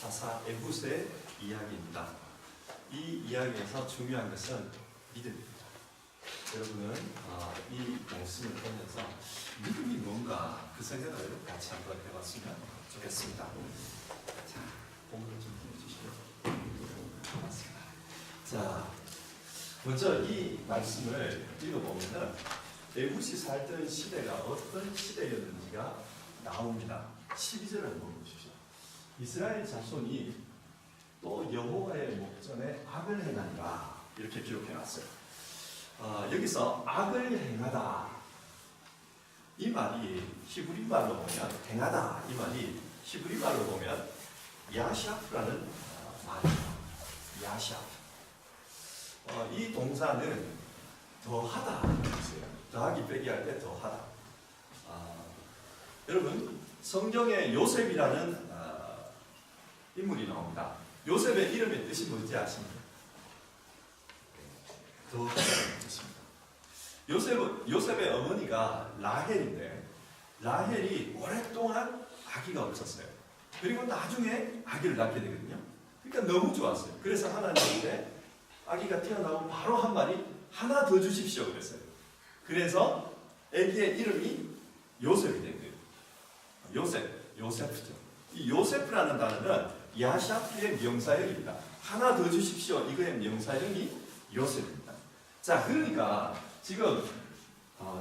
사사 에굿의 이야기입니다. 이 이야기에서 중요한 것은 믿음입니다. 여러분은 이 말씀을 보면서 믿음이 뭔가 그 생각을 같이 한번 해봤으면 좋겠습니다. 자, 본문을 좀 보여주시죠. 맞습니다. 자, 먼저 이 말씀을 읽어보면은 에굿이 살던 시대가 어떤 시대였는지가 나옵니다. 12절을 한번 보십시오. 이스라엘 자손이 또 여호와의 목전에 악을 행하니라 이렇게 기록해놨어요. 여기서 악을 행하다 이 말이 히브리 말로 보면 행하다 이 말이 히브리 말로 보면 야샤프라는 말입니다. 야샤프. 이 동사는 더하다 더하기 빼기 할 때 더하다. 여러분 성경에 요셉이라는 인물이 나옵니다. 요셉의 이름의 뜻이 뭔지 아십니까? 더하다는 뜻입니다. 요셉의 어머니가 라헬인데 라헬이 오랫동안 아기가 없었어요. 그리고 나중에 아기를 낳게 되거든요. 그러니까 너무 좋았어요. 그래서 하나님한테 아기가 태어나면 바로 한 마리 하나 더 주십시오 그랬어요. 그래서 아기의 이름이 요셉이 된 거예요. 요세프죠. 이 요세프라는 단어는 야샤프의 명사형입니다. 하나 더 주십시오. 이거의 명사형이 요셉입니다. 자, 그러니까 지금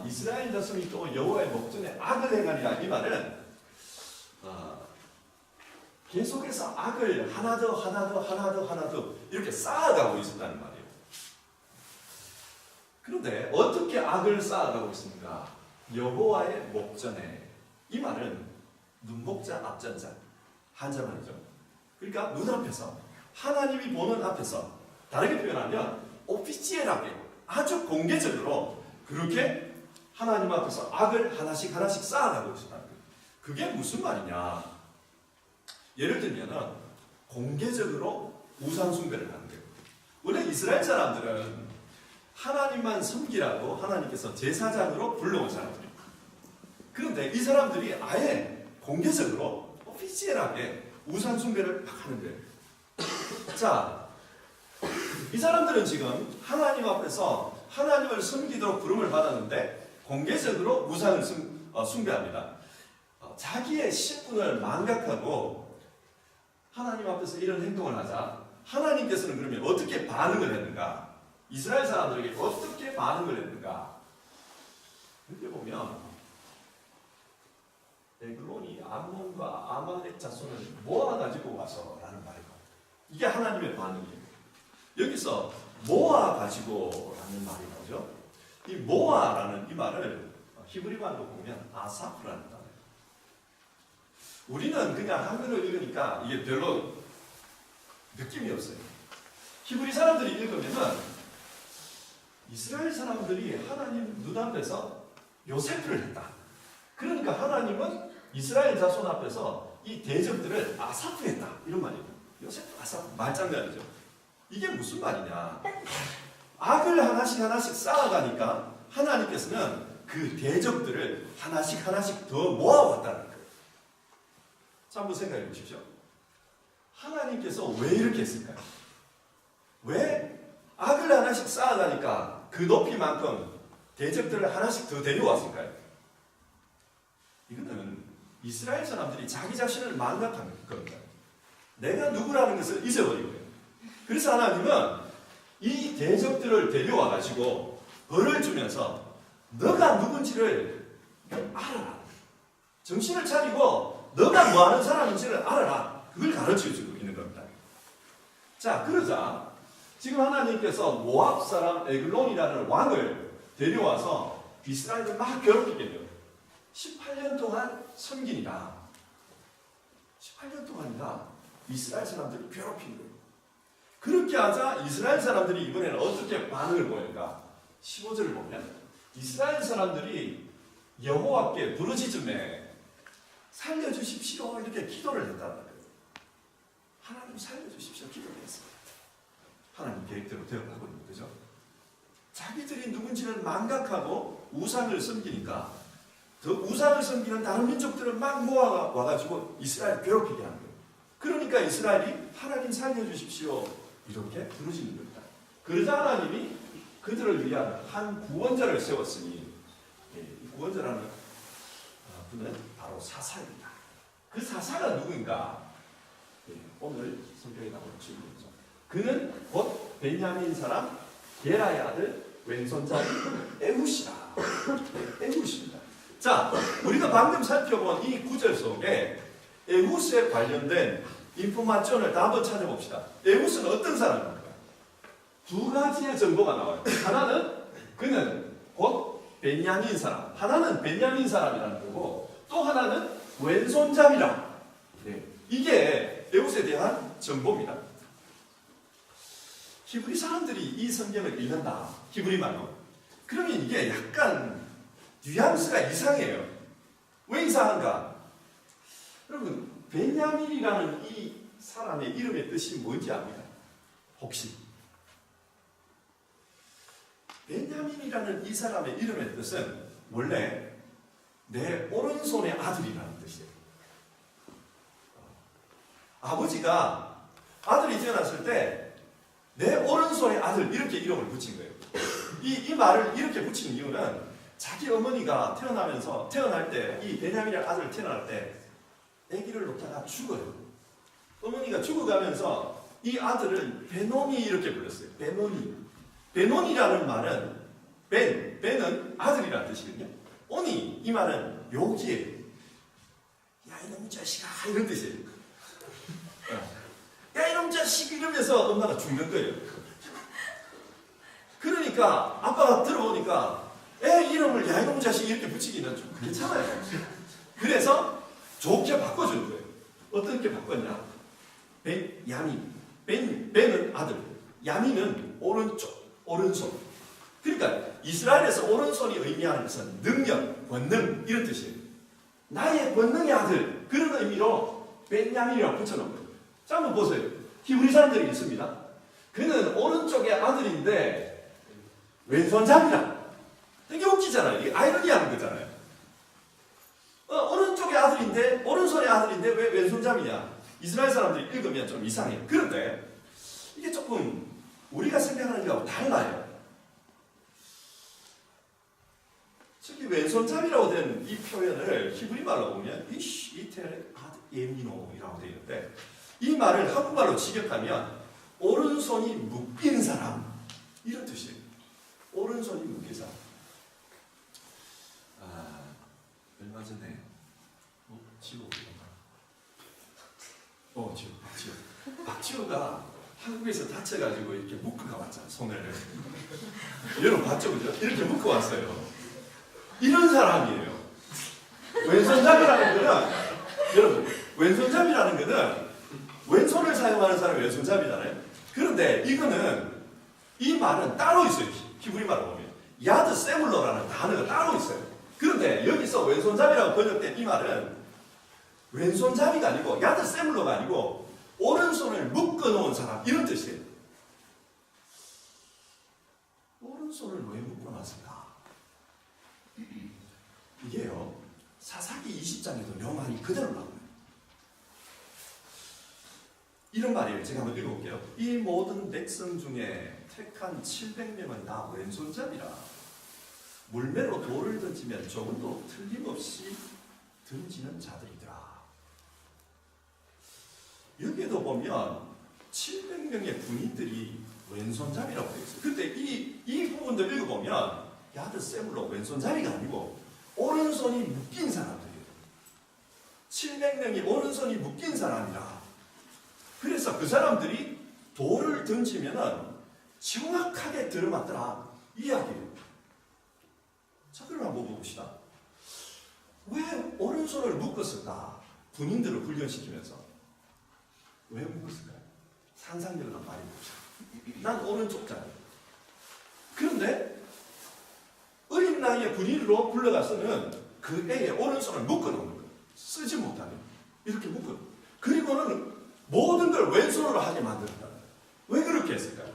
이스라엘 자손이 또 여호와의 목전에 악을 행하리라 이 말은 계속해서 악을 하나 더 이렇게 쌓아가고 있었다는 말이에요. 그런데 어떻게 악을 쌓아가고 있습니까? 여호와의 목전에 이 말은 눈목자 앞전자 한자말이죠. 그러니까 눈앞에서 하나님이 보는 앞에서 다르게 표현하면 오피치엘하게 아주 공개적으로 그렇게 하나님 앞에서 악을 하나씩 쌓아가고 있었다는 거예요. 그게 무슨 말이냐? 예를 들면 공개적으로 우상 숭배를 하는 거예요. 원래 이스라엘 사람들은 하나님만 섬기라고 하나님께서 제사장으로 불러온 사람들이에요. 그런데 이 사람들이 아예 공개적으로 오피시엘하게 우상 숭배를 막 하는 거예요. 자, 이 사람들은 지금 하나님 앞에서 하나님을 섬기도록 부름을 받았는데 공개적으로 우상을 숭배합니다. 자기의 신분을 망각하고 하나님 앞에서 이런 행동을 하자 하나님께서는 그러면 어떻게 반응을 했는가? 이스라엘 사람들에게 어떻게 반응을 했는가? 이렇게 보면 에글론이 암몬과 아말렉 자손을 모아가지고 와서 라는 말이에요. 이게 하나님의 반응이에요. 여기서 모아가지고 라는 말이 나오죠. 이 모아라는 이 말을 히브리 말로 보면 아사프라는 단어예요. 우리는 그냥 한글로 읽으니까 이게 별로 느낌이 없어요. 히브리 사람들이 읽으면은 이스라엘 사람들이 하나님 눈앞에서 요셉을 했다. 그러니까 하나님은 이스라엘 자손 앞에서 이 대적들을 아사프했다. 이런 말이에요. 요셉 아사프 말장난이죠. 이게 무슨 말이냐? 악을 하나씩 쌓아가니까 하나님께서는 그 대적들을 하나씩 더 모아왔다는 거예요. 자, 한번 생각해 보십시오. 하나님께서 왜 이렇게 했을까요? 왜 악을 하나씩 쌓아가니까 그 높이만큼 대적들을 하나씩 더 데려왔을까요? 이거는 이스라엘 사람들이 자기 자신을 망각한 겁니다. 내가 누구라는 것을 잊어버린 거예요. 그래서 하나님은 이 대적들을 데려와가지고 벌을 주면서 너가 누군지를 알아라. 정신을 차리고 너가 뭐하는 사람인지를 알아라. 그걸 가르쳐주고 있는 겁니다. 자, 그러자 지금 하나님께서 모압 사람 에글론이라는 왕을 데려와서 이스라엘을 막 괴롭히게 돼요. 18년 동안 섬기니까 18년 동안이나 이스라엘 사람들을 괴롭힌 거예요. 그렇게 하자 이스라엘 사람들이 이번에는 어떻게 반응을 보였는가? 15절을 보면 이스라엘 사람들이 여호와께 부르짖음에 살려주십시오 이렇게 기도를 했다는 거예요. 하나님 살려주십시오 기도를 했어요. 하나님 계획대로 되어가고 있는 거죠. 자기들이 누군지를 망각하고 우상을 섬기니까 더 우상을 섬기는 다른 민족들을 막 모아와가지고 이스라엘 괴롭히게 하는 거예요. 그러니까 그러니까 이스라엘이 하나님 살려주십시오 이렇게 부르짖는 겁니다. 그러자 하나님이 그들을 위한 한 구원자를 세웠으니 이 구원자라는 분은 바로 사사입니다. 그 사사가 누구인가? 오늘 성경에 나오는 질문이죠. 그는 곧 베냐민 사람 게라의 아들 왼손잡이 에훗이라. 에훗입니다. 자, 우리가 방금 살펴본 이 구절 속에 에훗에 관련된 인포마션을 다 한번 찾아봅시다. 에훗은 어떤 사람입니까? 두 가지의 정보가 나와요. 하나는 그는 곧 베냐민 사람, 하나는 베냐민 사람이라는 거고, 또 하나는 왼손잡이라. 네. 이게 에훗에 대한 정보입니다. 히브리 사람들이 이 성경을 읽는다. 히브리말로. 그러면 이게 약간 뉘앙스가 이상해요. 왜 이상한가? 여러분, 베냐민이라는 이 사람의 이름의 뜻이 뭔지 압니까? 혹시? 베냐민이라는 이 사람의 이름의 뜻은 원래 내 오른손의 아들이라는 뜻이에요. 아버지가 아들이 태어났을 때 내 오른손의 아들 이렇게 이름을 붙인 거예요. 이 말을 이렇게 붙인 이유는 자기 어머니가 태어날 때 이 베냐민의 아들 태어날 때 아기를 놓다가 죽어요. 어머니가 죽어가면서 이 아들을 베노니 이렇게 불렀어요. 베노니. 베노니라는 말은 벤은 아들이라는 뜻이거든요. 오니 이 말은 욕이에요. 야 이놈 자식아 이런 뜻이에요. 야 이놈 자식 이러면서 엄마가 죽는 거예요. 그러니까 아빠가 들어보니까 애 이름을 야 이놈 자식 이렇게 붙이기는 좀 그렇잖아요. 그래서 좋게 바꿔준 거예요. 어떻게 바꿨냐? 벤은 아들, 야민은 오른손. 그러니까 이스라엘에서 오른손이 의미하는 것은 능력, 권능 이런 뜻이에요. 나의 권능의 아들 그런 의미로 벤야민이라고 붙여놓은 거예요. 자 한번 보세요. 히브리 사람들이 있습니다. 그는 오른쪽의 아들인데 왼손잡이라. 되게 웃기잖아요. 이게 아이러니하는 거잖아요. 오른쪽의 아들인데 오른손의 아들인데 왜 왼손잡이냐? 이스라엘 사람들이 읽으면 좀 이상해요. 그런데 이게 조금 우리가 생각하는 거하고 달라요. 특히 왼손잡이라고 된 이 표현을 히브리 말로 보면 이테레 아드 예미노이라고 되어 있는데 이 말을 한국말로 직역하면 오른손이 묶인 사람 이런 뜻이에요. 오른손이 묶인 사람. 얼마 전에 지호 박지호가 한국에서 다쳐가지고 이렇게 묶어가 왔잖아 손을. 여러분 봤죠, 그죠? 이렇게 묶어 왔어요. 이런 사람이에요. 왼손잡이라는 거는 여러분 왼손잡이라는 거는 왼손을 사용하는 사람이 왼손잡이잖아요. 그런데 이거는 이 말은 따로 있어요. 히브리 말로 보면 야드 세물러라는 단어가 따로 있어요. 그런데 여기서 왼손잡이라고 번역된 이 말은 왼손잡이가 아니고 야드 세물러가 아니고 오른손을 묶어놓은 사람 이런 뜻이에요. 오른손을 왜 묶어놨을까? 이게요 사사기 20장에도 명확히 그대로 나와요. 이런 말이에요. 제가 한번 읽어볼게요. 이 모든 백성 중에 택한 700명은 다 왼손잡이라. 물매로 돌을 던지면 조금도 틀림없이 던지는 자들이더라. 여기에도 보면 700명의 군인들이 왼손잡이라고 되어 있어요. 근데 이 부분도 읽어보면 야드 세물로 왼손잡이가 아니고 오른손이 묶인 사람들이에요. 700명이 오른손이 묶인 사람이라. 그래서 그 사람들이 돌을 던지면 정확하게 들어맞더라. 이 이야기예요. 자, 그럼 한번 봅시다. 왜 오른손을 묶었을까? 군인들을 훈련시키면서. 왜 묶었을까요? 상상력을 한번 많이 봅시다. 난 오른쪽잖아요. 그런데 어린 나이에 군인으로 불러가서는 그 애의 오른손을 묶어놓는 거예요. 쓰지 못하게. 이렇게 묶어요. 그리고는 모든 걸 왼손으로 하게 만든다. 왜 그렇게 했을까요?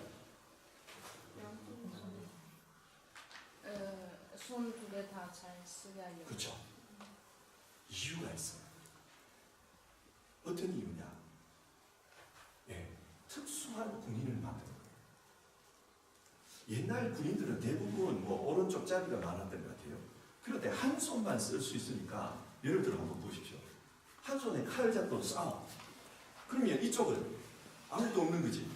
손 두 개 다 잘 쓰게 하려고. 그렇죠. 이유가 있어요. 어떤 이유냐? 특수한 군인을 만든 거예요. 옛날 군인들은 대부분 뭐 오른쪽 자리가 많았던 것 같아요. 그런데 한 손만 쓸 수 있으니까 예를 들어 한번 보십시오. 한 손에 칼 잡고 싸워. 그러면 이쪽은 아무도 없는 거지.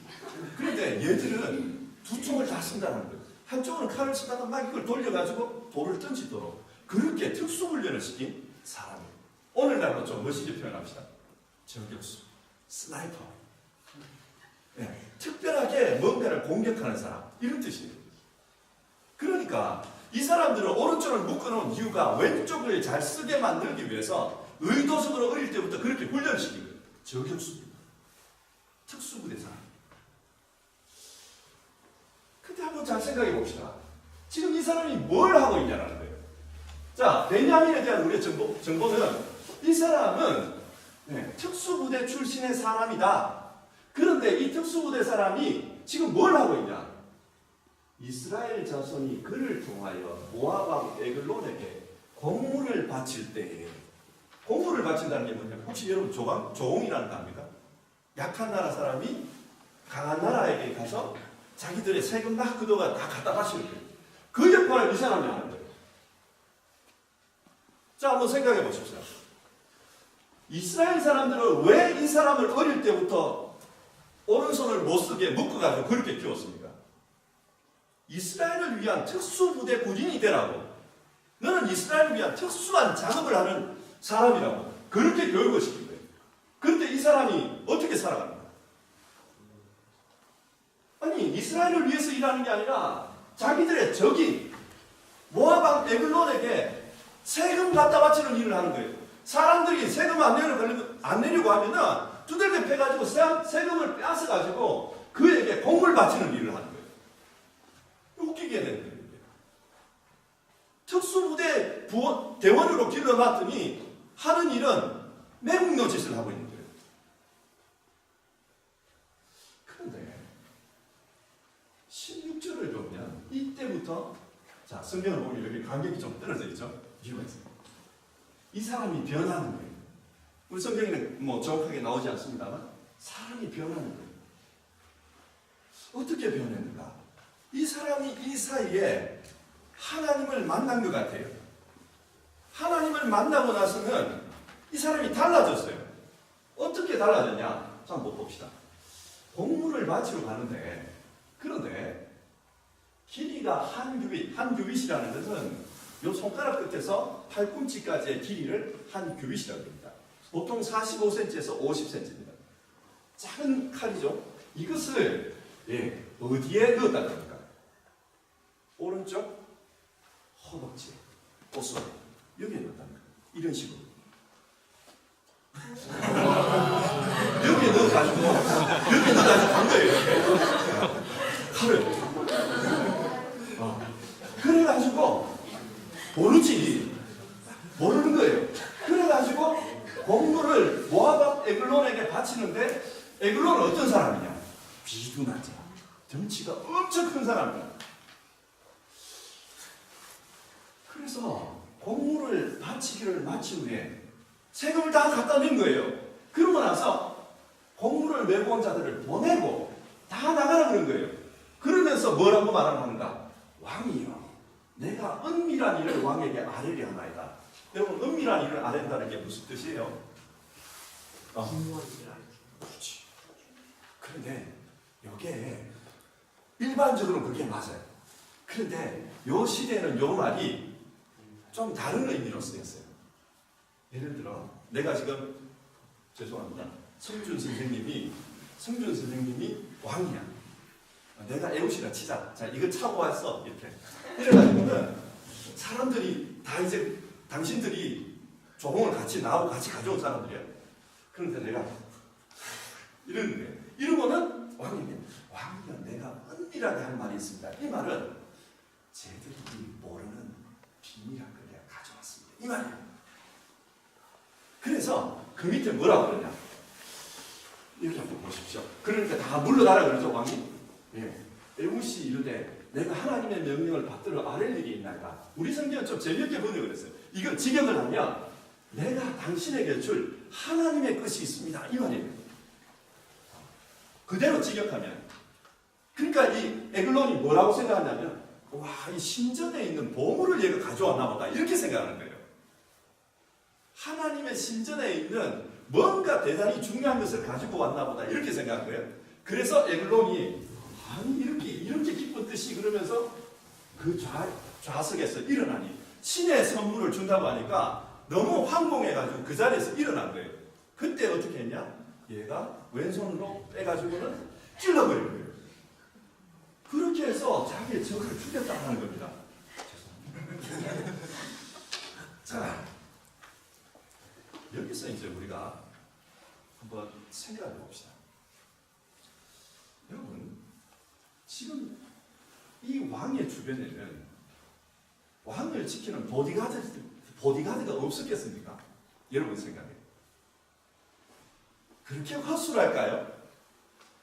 그런데 얘들은 두 총을 다 쓴다는 거예요. 한쪽은 칼을 쓰다가 막 이걸 돌려가지고 돌을 던지도록 그렇게 특수훈련을 시킨 사람이에요. 오늘날로 좀 멋있게 표현합시다. 저격수, 스나이퍼. 네, 특별하게 뭔가를 공격하는 사람, 이런 뜻이에요. 그러니까 이 사람들은 오른쪽을 묶어놓은 이유가 왼쪽을 잘 쓰게 만들기 위해서 의도적으로 어릴 때부터 그렇게 훈련시킨 거예요. 저격수입니다. 특수부대 사람. 근데 한번 잘 생각해 봅시다. 지금 이 사람이 뭘 하고 있냐는 거예요. 자, 베냐민에 대한 우리의 정보는 이 사람은 특수부대 출신의 사람이다. 그런데 이 특수부대 사람이 지금 뭘 하고 있냐? 이스라엘 자손이 그를 통하여 모압 왕 에글론에게 공물을 바칠 때에, 공물을 바친다는 게 뭐냐면 혹시 여러분 조공이라는 거 압니까? 약한 나라 사람이 강한 나라에게 가서 자기들의 세금 다 그도가 다 갖다 바치는 거예요. 그 역할을 이 사람이 하는 거예요. 자, 한번 생각해 보십시오. 이스라엘 사람들은 왜 이 사람을 어릴 때부터 오른손을 못 쓰게 묶어가지고 그렇게 키웠습니까? 이스라엘을 위한 특수부대 군인이 되라고. 너는 이스라엘을 위한 특수한 작업을 하는 사람이라고. 그렇게 교육을 시킨 거예요. 그런데 이 사람이 어떻게 살아갑니까? 아니, 이스라엘을 위해서 일하는 게 아니라 자기들의 적인 모압 왕 에글론에게 세금 갖다 바치는 일을 하는 거예요. 사람들이 세금 안 내려고 하면은 두들겨 패가지고 세금을 뺏어가지고 그에게 공물 바치는 일을 하는 거예요. 웃기게 되는 거예요. 특수부대 대원으로 길러놨더니 하는 일은 매국노 짓을 하고 있는 거예요. 그런데 16절을 보면 이때부터, 자, 성경을 보면 여기 간격이 좀 떨어져 있죠? 이유가 있어요. 이 사람이 변하는 거예요. 우리 성경에는 뭐 정확하게 나오지 않습니다만 사람이 변하는 거예요. 어떻게 변했는가? 이 사람이 이 사이에 하나님을 만난 것 같아요. 하나님을 만나고 나서는 이 사람이 달라졌어요. 어떻게 달라졌냐? 자, 한번 봅시다. 공물을 바치러 가는데, 그런데 길이가 한 규빗이라는 것은 요 손가락 끝에서 팔꿈치까지의 길이를 한 규빗이라고 합니다. 보통 45cm에서 50cm입니다. 작은 칼이죠. 이것을 어디에 넣었다는 겁니까? 오른쪽 허벅지, 옷소리 여기에 넣었다는 거예요. 이런 식으로. 여기에 넣어가지고 간 거예요. 칼을. 그래가지고 모르는 거예요. 그래가지고 공물을 모압 에글론에게 바치는데, 에글론은 어떤 사람이냐? 비둔하죠. 덩치가 엄청 큰 사람이야. 그래서 공물을 바치기를 마친 후에 세금을 다 갖다 낸 거예요. 그러고 나서 공물을 메고 온 자들을 보내고 다 나가라 그런 거예요. 그러면서 뭐라고 말하는가? 왕이여, 내가 은밀한 일을 왕에게 아뢰려 하나이다. 여러분, 은밀한 일을 아뢰는다는 게 무슨 뜻이에요? 그렇지. 그런데 이게 일반적으로 그게 맞아요. 그런데 이 시대에는 이 말이 좀 다른 의미로 쓰였어요. 예를 들어 내가 지금, 죄송합니다, 성준 선생님이 왕이야. 내가 애우시라 치자. 자, 이거 차고 왔어. 이렇게. 이래가지고는 사람들이 다 이제 당신들이 조공을 같이 나하고 같이 가져온 사람들이야. 그런데 내가 이러는 거예요. 이러고는 왕이면, 왕이면 내가 은밀하게 할 말이 있습니다. 이 말은 쟤들이 모르는 비밀한 걸 내가 가져왔습니다. 이 말이에요. 그래서 그 밑에 뭐라고 그러냐? 이렇게 한번 보십시오. 그러니까 다 물러나라 그러죠, 왕이. 에우시 이르되 내가 하나님의 명령을 받들어 아랠 일이 있나이다. 우리 성경은 좀 재미있게 번역을 했어요. 이걸 직역을 하면 내가 당신에게 줄 하나님의 것이 있습니다. 이 말이에요. 그대로 직역하면, 그러니까 이 에글론이 뭐라고 생각하냐면, 와, 이 신전에 있는 보물을 얘가 가져왔나 보다 이렇게 생각하는 거예요. 하나님의 신전에 있는 뭔가 대단히 중요한 것을 가지고 왔나 보다 이렇게 생각한 거예요. 그래서 에글론이 아니 이렇게 기쁜 뜻이 그러면서 그 좌석에서 일어나니 신의 선물을 준다고 하니까 너무 황공해가지고 그 자리에서 일어난 거예요. 그때 어떻게 했냐? 얘가 왼손으로 빼가지고는 찔러버린 거예요. 그렇게 해서 자기의 적을 죽였다고 하는 겁니다. 죄송합니다. 자, 여기서 이제 우리가 한번 생각해 봅시다. 여러분, 지금 이 왕의 주변에는 왕을 지키는 보디가드가 없었겠습니까? 여러분 생각에. 그렇게 허술할까요?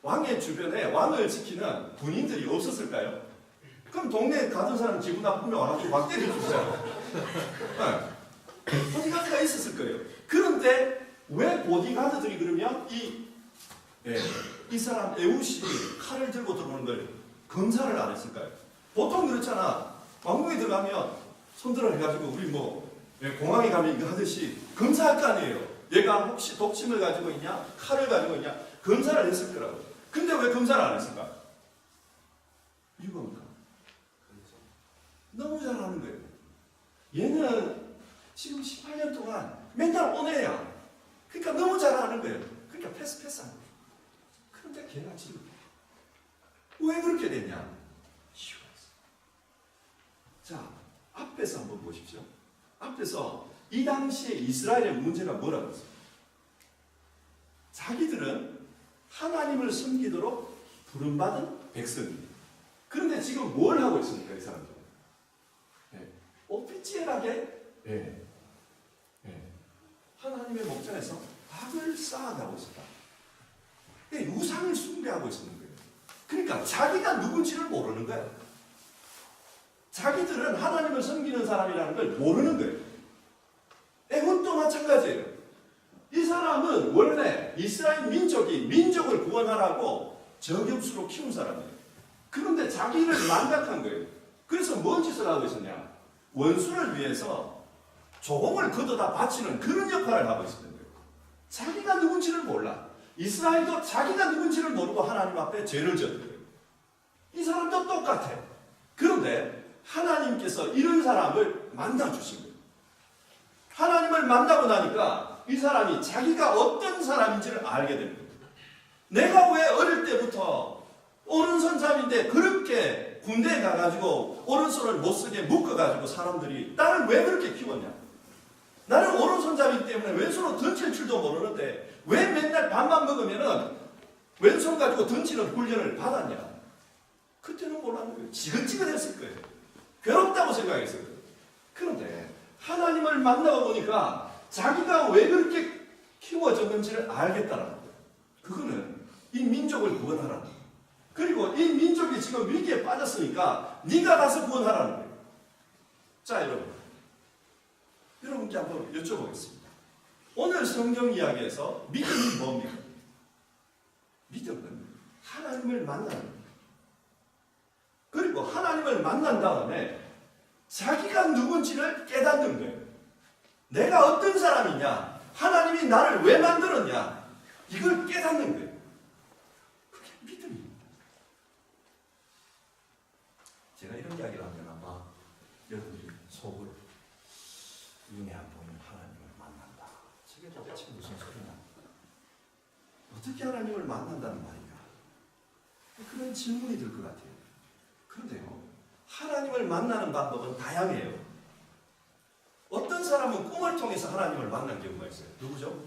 왕의 주변에 왕을 지키는 군인들이 없었을까요? 그럼 동네에 가던 사람 기분 나쁘면 와가지고 막 때려주세요. 네. 보디가드가 있었을 거예요. 그런데 왜 보디가드들이 그러면 이 사람 에웃이 칼을 들고 들어오는 걸 검사를 안 했을까요? 보통 그렇잖아. 왕궁에 들어가면 손들어 해가지고 우리 공항에 가면 이거 하듯이 검사할 거 아니에요. 얘가 혹시 독침을 가지고 있냐? 칼을 가지고 있냐? 검사를 했을 거라고. 근데 왜 검사를 안 했을까? 이유가 뭘까? 너무 잘하는 거예요. 얘는 지금 18년 동안 맨날 오네야. 그러니까 너무 잘하는 거예요. 그러니까 패스하는 거예요. 그런데 걔가 지금 왜 그렇게 됐냐? 이유가 있어요. 자, 앞에서 한번 보십시오. 앞에서 이 당시에 이스라엘의 문제가 뭐라고 했어요? 자기들은 하나님을 섬기도록 부름받은 백성입니다. 그런데 지금 뭘 하고 있습니까? 이 사람들은 오피지엘하게 하나님의 목전에서 악을 쌓아가고 있었다. 우상을 숭배하고 있었는 거예요. 그러니까 자기가 누군지를 모르는 거예요. 자기들은 하나님을 섬기는 사람이라는 걸 모르는 거예요. 에훗도 마찬가지예요. 이 사람은 원래 이스라엘 민족이 민족을 구원하라고 저격수로 키운 사람이에요. 그런데 자기를 망각한 거예요. 그래서 뭔 짓을 하고 있었냐? 원수를 위해서 조공을 걷어다 바치는 그런 역할을 하고 있었던 거예요. 자기가 누군지를 몰라. 이스라엘도 자기가 누군지를 모르고 하나님 앞에 죄를 지었던 거예요. 이 사람도 똑같아. 그런데 하나님께서 이런 사람을 만나주신 거예요. 하나님을 만나고 나니까 이 사람이 자기가 어떤 사람인지를 알게 됩니다. 내가 왜 어릴 때부터 오른손잡이인데 그렇게 군대에 가가지고 오른손을 못쓰게 묶어가지고 사람들이 나를 왜 그렇게 키웠냐? 나는 오른손잡이기 때문에 왼손으로 던질 줄도 모르는데 왜 맨날 밥만 먹으면은 왼손 가지고 던지는 훈련을 받았냐? 그때는 몰랐는 거예요. 지긋지긋했을 거예요. 괴롭다고 생각했을 거예요. 그런데 하나님을 만나고 보니까 자기가 왜 그렇게 키워졌는지를 알겠다는 거예요. 그거는 이 민족을 구원하라는 거예요. 그리고 이 민족이 지금 위기에 빠졌으니까 네가 가서 구원하라는 거예요. 자, 여러분께 한번 여쭤보겠습니다. 오늘 성경 이야기에서 믿음이 뭡니까? 믿음은 하나님을 만나는 거예요. 그리고 하나님을 만난 다음에 자기가 누군지를 깨닫는 거예요. 내가 어떤 사람이냐? 하나님이 나를 왜 만들었냐? 이걸 깨닫는 거예요. 그게 믿음입니다. 제가 이런 이야기를 하면 아마 여러분들이 속으로 눈에 안 보이는 하나님을 만난다. 저게 도대체 무슨 소리냐? 어떻게 하나님을 만난다는 말인가? 그런 질문이 들 것 같아요. 그런데요, 하나님을 만나는 방법은 다양해요. 어떤 사람은 꿈을 통해서 하나님을 만난 경우가 있어요. 누구죠?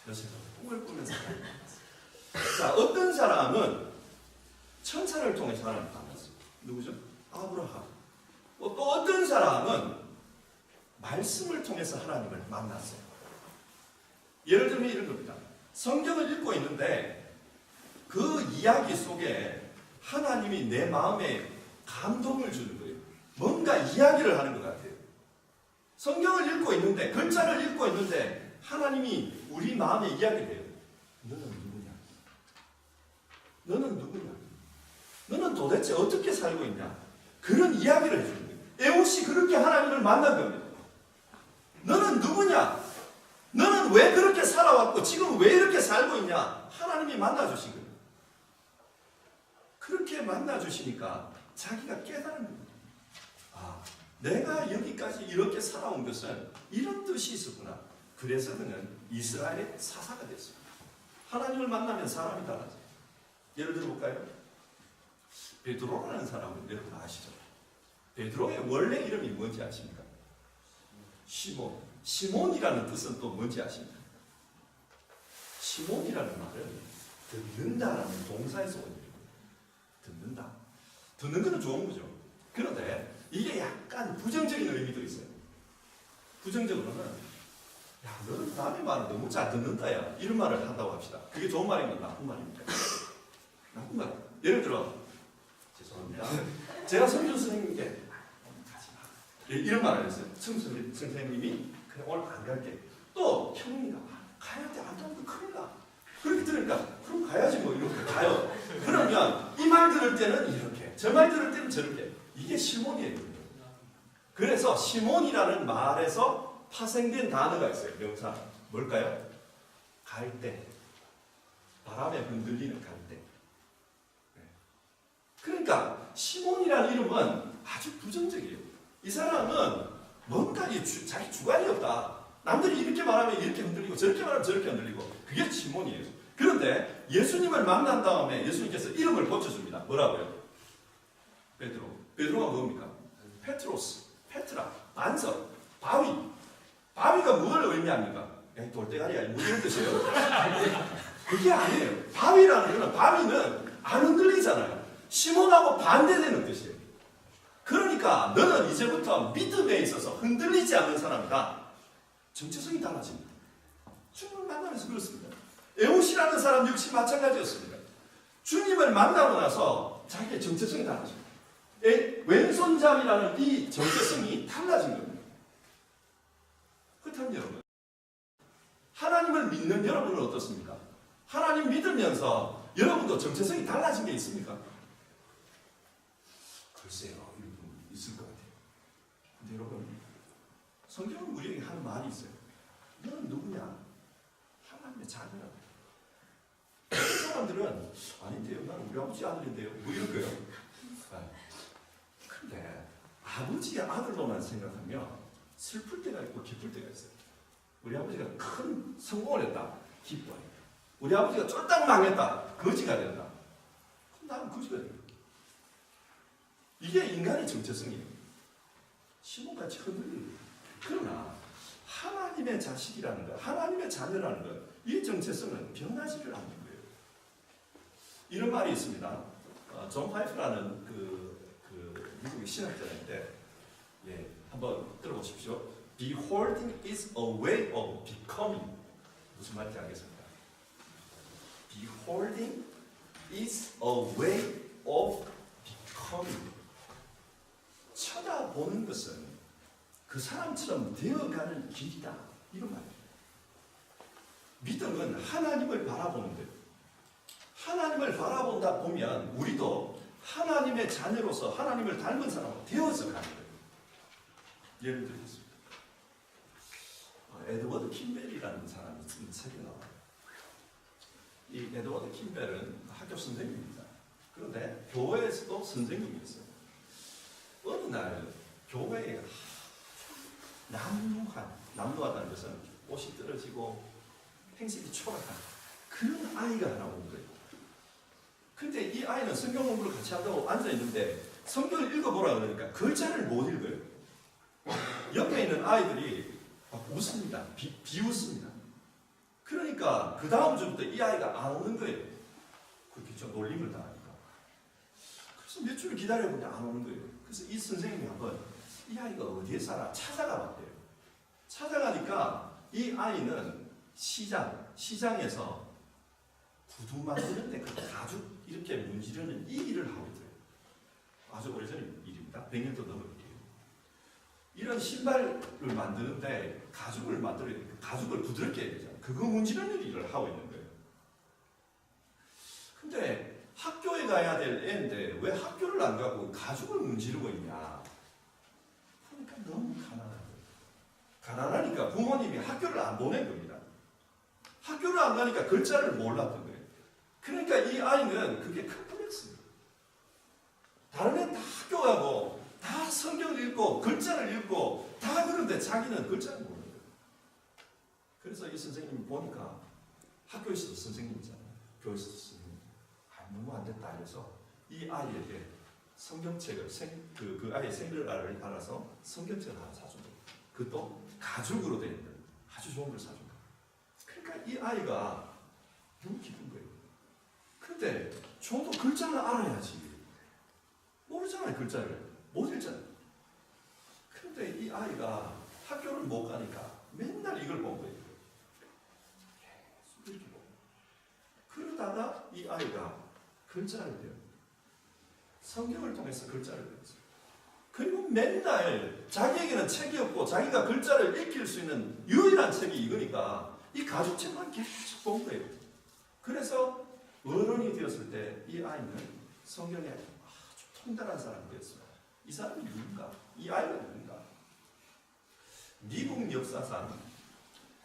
요셉은 꿈을 꾸면서 하나님을 만났어요. 자, 어떤 사람은 천사를 통해서 하나님을 만났어요. 누구죠? 아브라함. 또 어떤 사람은 말씀을 통해서 하나님을 만났어요. 예를 들면 이런 겁니다. 성경을 읽고 있는데 그 이야기 속에 하나님이 내 마음에 감동을 주는 거예요. 뭔가 이야기를 하는 것 같아요. 성경을 읽고 있는데, 글자를 읽고 있는데 하나님이 우리 마음에 이야기를 해요. 너는 누구냐? 너는 누구냐? 너는 도대체 어떻게 살고 있냐? 그런 이야기를 해주는 거예요. 에봇이 그렇게 하나님을 만난 겁니다. 너는 누구냐? 너는 왜 그렇게 살아왔고 지금 왜 이렇게 살고 있냐? 하나님이 만나주신 거예요. 그렇게 만나주시니까 자기가 깨달은 겁니다. 아, 내가 여기까지 이렇게 살아온 것은 이런 뜻이 있었구나. 그래서 그는 이스라엘의 사사가 됐습니다. 하나님을 만나면 사람이 달라져요. 예를 들어볼까요? 베드로라는 사람은 여러분 아시죠? 베드로의 원래 이름이 뭔지 아십니까? 시몬. 시몬이라는 뜻은 또 뭔지 아십니까? 시몬이라는 말은 듣는다라는 동사에서 온 이름이에요. 듣는다. 듣는 것은 좋은 거죠. 그런데 이게 약간 부정적인 의미도 있어요. 부정적으로는 야, 너는 남의 말을 너무 잘 듣는다 야. 이런 말을 한다고 합시다. 그게 좋은 말입니까? 나쁜 말입니까? 나쁜 말. 예를 들어 죄송합니다. 제가 성준 선생님께 가지 마. 이런 말을 했어요. 선생님이 그래 오늘 안 갈게. 또 형님이가 가야 돼. 안 가면 큰일 나. 그렇게 들으니까 그럼 가야지 뭐 이렇게 가요. 그러면 이 말 들을 때는 이렇게 저 말 들을 때는 저렇게. 이게 시몬이에요. 그래서 시몬이라는 말에서 파생된 단어가 있어요. 명사. 뭘까요? 갈대. 바람에 흔들리는 갈대. 그러니까 시몬이라는 이름은 아주 부정적이에요. 이 사람은 뭔가 자기 주관이 없다. 남들이 이렇게 말하면 이렇게 흔들리고 저렇게 말하면 저렇게 흔들리고 그게 시몬이에요. 그런데 예수님을 만난 다음에 예수님께서 이름을 고쳐줍니다. 뭐라고요? 베드로. 베드로가 뭡니까? 페트로스, 페트라, 반석, 바위. 바위가 뭘 의미합니까? 돌대가리야 뭐 이런 뜻이에요. 그게 아니에요. 바위라는 거는 바위는 안 흔들리잖아요. 시몬하고 반대되는 뜻이에요. 그러니까 너는 이제부터 믿음에 있어서 흔들리지 않는 사람이다. 정체성이 달라집니다. 주님을 만나면서 그렇습니다. 에봇이라는 사람 역시 마찬가지였습니다. 주님을 만나고 나서 자기의 정체성이 달라집니다. 왼손잡이라는 이 정체성이 달라진 겁니다. 그렇다면 여러분, 하나님을 믿는 여러분은 어떻습니까? 하나님 믿으면서 여러분도 정체성이 달라진 게 있습니까? 글쎄요, 여러분 있을 것 같아요. 근데 여러분, 성경은 우리에게 하는 말이 있어요. 너는 누구냐? 하나님의 자녀라고. 그 사람들은 아닌데요, 나는 우리 아버지 아들인데요, 뭐 이럴 거예요. 근데 아버지의 아들로만 생각하면 슬플 때가 있고 기쁠 때가 있어요. 우리 아버지가 큰 성공을 했다, 기뻐요. 우리 아버지가 쫄딱 망했다, 거지가 된다. 그럼 나는 거지가 돼요. 이게 인간의 정체성이에요. 시몬같이 흔들리는. 그러나 하나님의 자식이라는 것, 하나님의 자녀라는 것, 이 정체성은 변하지를 않는 거예요. 이런 말이 있습니다. 존 파이프라는 그 미국의 신학자인데, 한번 들어보십시오. Beholding is a way of becoming. 무슨 말인지 알겠습니다. Beholding is a way of becoming. 쳐다보는 것은 그 사람처럼 되어가는 길이다. 이런 말이에요. 믿음은 하나님을 바라보는 거예요. 하나님을 바라본다 보면 우리도 하나님의 자녀로서 하나님을 닮은 사람으로 되어서 가는 거예요. 예를 들겠습니다. 에드워드 킴벨이라는 사람이 쓴 책에 나와요. 이 에드워드 킴벨은 학교 선생님입니다. 그런데 교회에서도 선생님이었어요. 어느 날 교회에 남루하다는 것은 옷이 떨어지고 행색이 초라한 그런 아이가 하나 온 거예요. 근데 이 아이는 성경 공부를 같이 한다고 앉아있는데 성경을 읽어보라 그러니까 글자를 못 읽어요. 옆에 있는 아이들이 막 웃습니다. 비웃습니다. 그러니까 그 다음 주부터 이 아이가 안 오는 거예요. 그렇게 좀 놀림을 당하니까. 그래서 몇 주를 기다려보니 안 오는 거예요. 그래서 이 선생님이 한번 이 아이가 어디에 살아 찾아가 봤대요. 찾아가니까 이 아이는 시장에서 구두 만드는데 그 가죽 이렇게 문지르는 이 일을 하고 있어요. 아주 오래전의 일입니다. 100년도 넘은 일이에요. 이런 신발을 만드는데 가죽을 만들어야 돼. 가죽을 부드럽게 해야 되잖아. 그거 문지르는 일을 하고 있는 거예요. 근데 학교에 가야 될 애인데 왜 학교를 안 가고 가죽을 문지르고 있냐? 그러니까 너무 가난한 거예요. 가난하니까 부모님이 학교를 안 보낸 겁니다. 학교를 안 가니까 글자를 몰랐던 거예요. 그러니까 이 아이는 그게 컴플렉스예요. 다른 애는 다 학교 가고 다 성경을 읽고 글자를 읽고 다 그런데 자기는 글자를 모르는 거예요. 그래서 이 선생님이 보니까 학교에서도 선생님이잖아요. 교회에서도 선생님. 너무 안 됐다 해서 이 아이에게 성경책을 그 아이의 생일날을 알아서 성경책을 하나 사준 거예요. 그것도 가죽으로 되어 있는 아주 좋은 걸 사준 거예요. 그러니까 이 아이가 너무 기쁜 거예요. 근데 저도 글자를 알아야지. 모르잖아요, 글자를. 못 읽잖아요. 근데 이 아이가 학교를 못 가니까 맨날 이걸 본 거예요. 계속 이렇게 보고. 그러다가 이 아이가 글자를 배워요. 성경을 통해서 글자를 배웠어요. 그리고 맨날 자기에게는 책이 없고 자기가 글자를 익힐 수 있는 유일한 책이 이거니까 이 가죽책만 계속 본 거예요. 그래서 어른이 되었을 때 이 아이는 성경에 아주 통달한 사람이 되었어요. 이 사람이 누군가? 이 아이가 누군가? 미국 역사상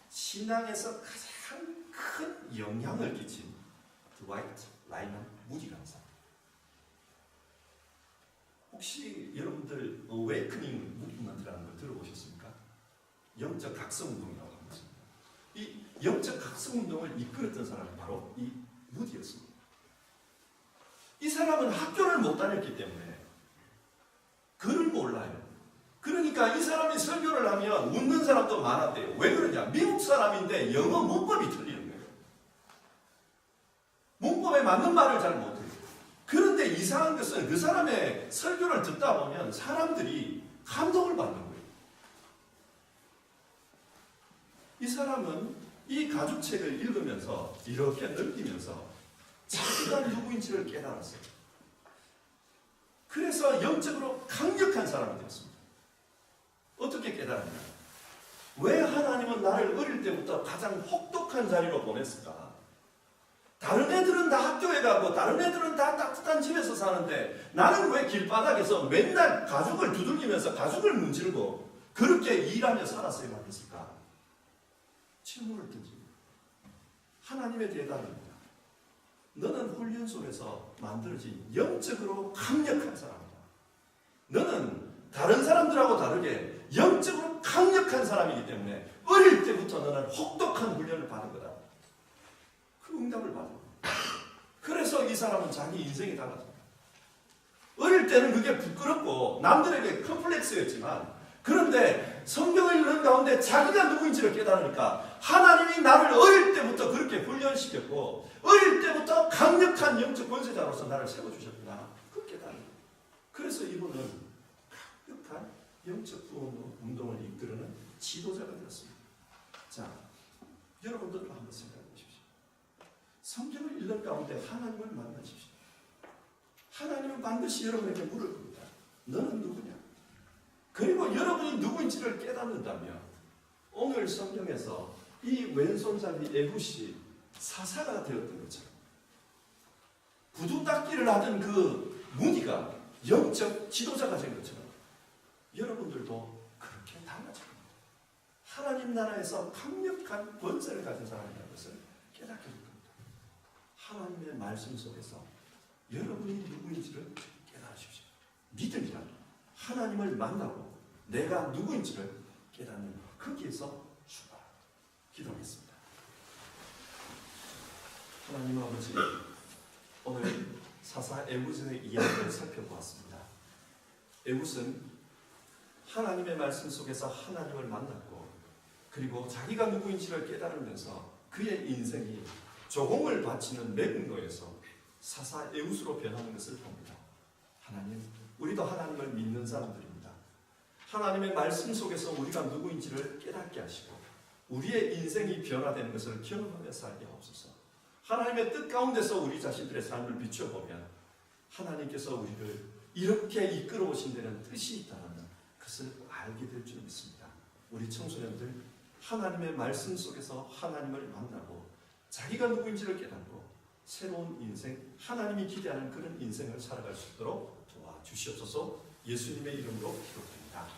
신앙에서 가장 큰 영향을 끼친 드와이트 라이먼 무디라는 사람. 혹시 여러분들 어웨이크닝 무브먼트라는 걸 들어보셨습니까? 영적 각성 운동이라고 합니다. 이 영적 각성 운동을 이끌었던 사람이 바로 이 무디였습니다. 이 사람은 학교를 못 다녔기 때문에 글을 몰라요. 그러니까 이 사람이 설교를 하면 웃는 사람도 많았대요. 왜 그러냐? 미국 사람인데 영어 문법이 틀리는 거예요. 문법에 맞는 말을 잘 못해요. 그런데 이상한 것은 그 사람의 설교를 듣다 보면 사람들이 감동을 받는 거예요. 이 사람은 이 가죽책을 읽으면서 이렇게 느끼면서 자기가 누구인지를 깨달았어요. 그래서 영적으로 강력한 사람이 되었습니다. 어떻게 깨달았냐? 왜 하나님은 나를 어릴 때부터 가장 혹독한 자리로 보냈을까? 다른 애들은 다 학교에 가고 다른 애들은 다 따뜻한 집에서 사는데 나는 왜 길바닥에서 맨날 가죽을 두들기면서 가죽을 문지르고 그렇게 일하며 살았어야 하겠을까? 질문을 던집니다. 하나님의 대답입니다. 너는 훈련소에서 만들어진 영적으로 강력한 사람이다. 너는 다른 사람들하고 다르게 영적으로 강력한 사람이기 때문에 어릴 때부터 너는 혹독한 훈련을 받은 거다. 그 응답을 받은 거예요. 그래서 이 사람은 자기 인생이 달라집니다. 어릴 때는 그게 부끄럽고 남들에게 컴플렉스였지만 그런데 성경을 읽는 가운데 자기가 누구인지를 깨달으니까 하나님이 나를 어릴 때부터 그렇게 훈련시켰고 어릴 때부터 강력한 영적 권세자로서 나를 세워주셨구나. 그 깨달은 거예요. 그래서 이분은 강력한 영적 운동을 이끌어는 지도자가 되었습니다. 자, 여러분들도 한번 생각해 보십시오. 성경을 읽는 가운데 하나님을 만나십시오. 하나님은 반드시 여러분에게 물을 겁니다. 너는 누구냐? 그리고 여러분이 누구인지를 깨닫는다면 오늘 성경에서 이 왼손잡이 에훗이 사사가 되었던 것처럼 구두 닦기를 하던 그 무디가 영적 지도자가 된 것처럼 여러분들도 그렇게 달라질 겁니다. 하나님 나라에서 강력한 권세를 가진 사람이라는 것을 깨닫게 될 겁니다. 하나님의 말씀 속에서 여러분이 누구인지를 깨달으십시오. 믿음이란 하나님을 만나고 내가 누구인지를 깨닫는 거기에서 출발. 기도하겠습니다. 하나님 아버지, 오늘 사사 에훗의 이야기를 살펴보았습니다. 에훗은 하나님의 말씀 속에서 하나님을 만났고 그리고 자기가 누구인지를 깨달으면서 그의 인생이 조공을 바치는 매국노에서 사사 에훗으로 변하는 것을 봅니다. 하나님, 우리도 하나님을 믿는 사람들입니다. 하나님의 말씀 속에서 우리가 누구인지를 깨닫게 하시고 우리의 인생이 변화되는 것을 경험하며 살게 하옵소서. 하나님의 뜻 가운데서 우리 자신들의 삶을 비춰보면 하나님께서 우리를 이렇게 이끌어 오신 데는 뜻이 있다는 그 그것을 알게 될 줄 믿습니다. 우리 청소년들 하나님의 말씀 속에서 하나님을 만나고 자기가 누구인지를 깨닫고 새로운 인생, 하나님이 기대하는 그런 인생을 살아갈 수 있도록 도와주시옵소서. 예수님의 이름으로 기도드립니다.